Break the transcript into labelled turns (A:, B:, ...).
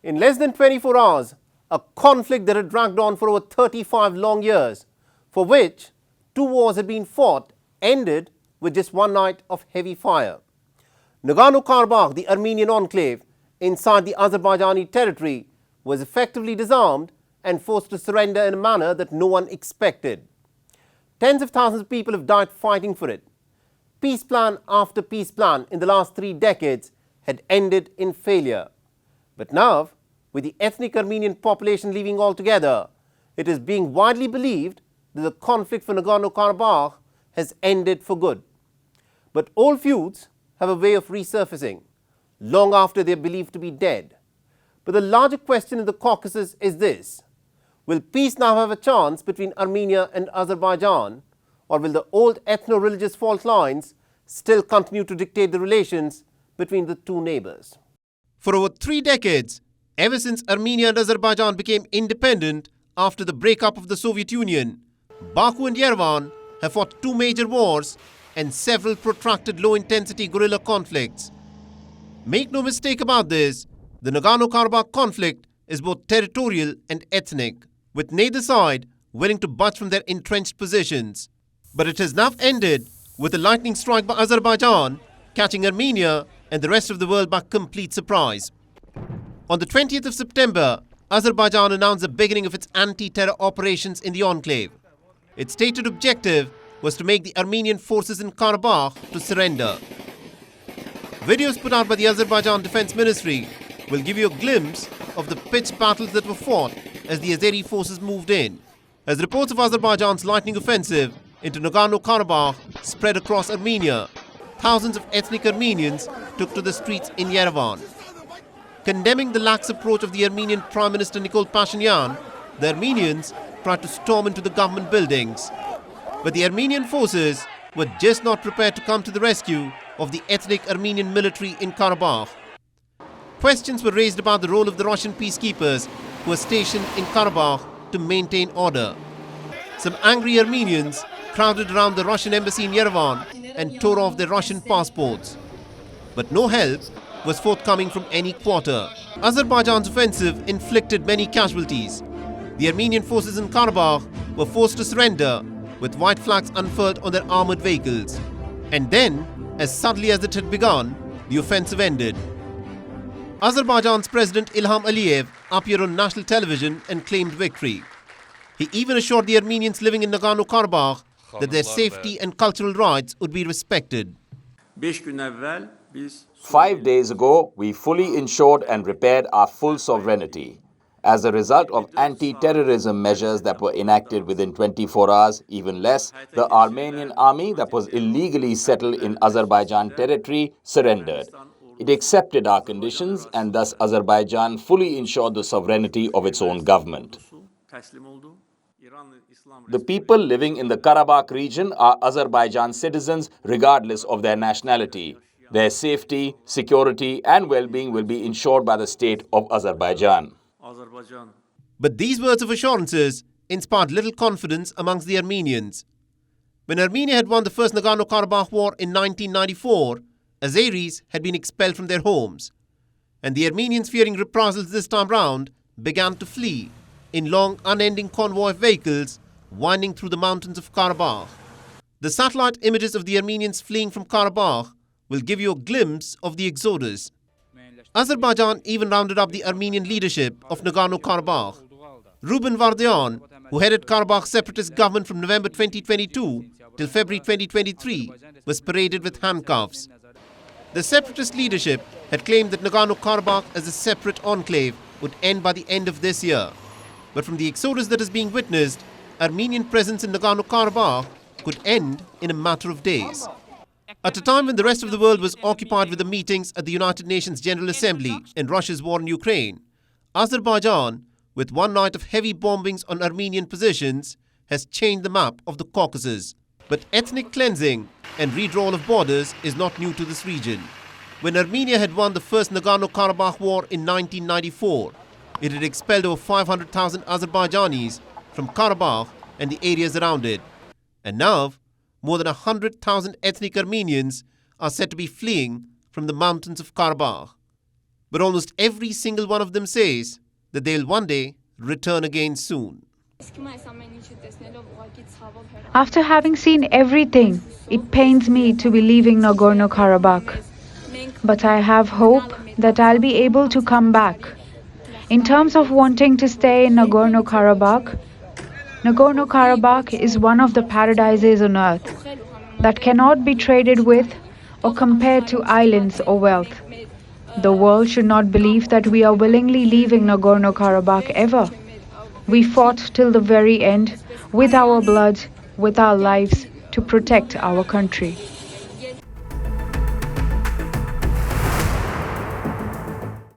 A: In less than 24 hours, a conflict that had dragged on for over 35 long years, for which 2 wars had been fought, ended with just one night of heavy fire. Nagorno-Karabakh, the Armenian enclave inside the Azerbaijani territory, was effectively disarmed and forced to surrender in a manner that no one expected. Tens of thousands of people have died fighting for it. Peace plan after peace plan in the last 3 decades had ended in failure. But now, with the ethnic Armenian population leaving altogether, it is being widely believed that the conflict for Nagorno-Karabakh has ended for good. But old feuds have a way of resurfacing long after they are believed to be dead. But the larger question in the Caucasus is this: will peace now have a chance between Armenia and Azerbaijan, or will the old ethno-religious fault lines still continue to dictate the relations between the two neighbours? For over 3 decades, ever since Armenia and Azerbaijan became independent after the breakup of the Soviet Union, Baku and Yerevan have fought 2 major wars and several protracted low-intensity guerrilla conflicts. Make no mistake about this, the Nagorno-Karabakh conflict is both territorial and ethnic, with neither side willing to budge from their entrenched positions. But it has now ended with a lightning strike by Azerbaijan, catching Armenia and the rest of the world by complete surprise. On the 20th of September, Azerbaijan announced the beginning of its anti-terror operations in the enclave. Its stated objective was to make the Armenian forces in Karabakh to surrender. Videos put out by the Azerbaijan Defense Ministry will give you a glimpse of the pitched battles that were fought as the Azeri forces moved in, as reports of Azerbaijan's lightning offensive into Nagorno-Karabakh spread across Armenia. Thousands of ethnic Armenians took to the streets in Yerevan. Condemning the lax approach of the Armenian Prime Minister Nikol Pashinyan, the Armenians tried to storm into the government buildings. But the Armenian forces were just not prepared to come to the rescue of the ethnic Armenian military in Karabakh. Questions were raised about the role of the Russian peacekeepers who were stationed in Karabakh to maintain order. Some angry Armenians crowded around the Russian embassy in Yerevan and tore off their Russian passports. But no help was forthcoming from any quarter. Azerbaijan's offensive inflicted many casualties. The Armenian forces in Karabakh were forced to surrender, with white flags unfurled on their armoured vehicles. And then, as suddenly as it had begun, the offensive ended. Azerbaijan's President Ilham Aliyev appeared on national television and claimed victory. He even assured the Armenians living in Nagorno-Karabakh that their safety and cultural rights would be respected.
B: 5 days ago, we fully ensured and repaired our full sovereignty. As a result of anti-terrorism measures that were enacted within 24 hours, even less, the Armenian army that was illegally settled in Azerbaijan territory surrendered. It accepted our conditions, and thus Azerbaijan fully ensured the sovereignty of its own government. The people living in the Karabakh region are Azerbaijan citizens regardless of their nationality. Their safety, security and well-being will be ensured by the state of Azerbaijan.
A: But these words of assurances inspired little confidence amongst the Armenians. When Armenia had won the first Nagorno-Karabakh war in 1994, Azeris had been expelled from their homes, and the Armenians, fearing reprisals this time round, began to flee in long, unending convoy of vehicles winding through the mountains of Karabakh. The satellite images of the Armenians fleeing from Karabakh will give you a glimpse of the exodus. Azerbaijan even rounded up the Armenian leadership of Nagorno-Karabakh. Ruben Vardayan, who headed Karabakh's separatist government from November 2022 till February 2023, was paraded with handcuffs. The separatist leadership had claimed that Nagorno-Karabakh as a separate enclave would end by the end of this year. But from the exodus that is being witnessed, Armenian presence in Nagorno-Karabakh could end in a matter of days. At a time when the rest of the world was occupied with the meetings at the United Nations General Assembly and Russia's war in Ukraine, Azerbaijan, with one night of heavy bombings on Armenian positions, has changed the map of the Caucasus. But ethnic cleansing and redrawal of borders is not new to this region. When Armenia had won the first Nagorno-Karabakh war in 1994, it had expelled over 500,000 Azerbaijanis from Karabakh and the areas around it. And now, more than 100,000 ethnic Armenians are said to be fleeing from the mountains of Karabakh. but almost every single one of them says that they'll one day return again soon.
C: After having seen everything, it pains me to be leaving Nagorno-Karabakh. But I have hope that I'll be able to come back. In terms of wanting to stay in Nagorno-Karabakh, Nagorno-Karabakh is one of the paradises on earth that cannot be traded with or compared to islands or wealth. The world should not believe that we are willingly leaving Nagorno-Karabakh ever. We fought till the very end, with our blood, with our lives, to protect our country.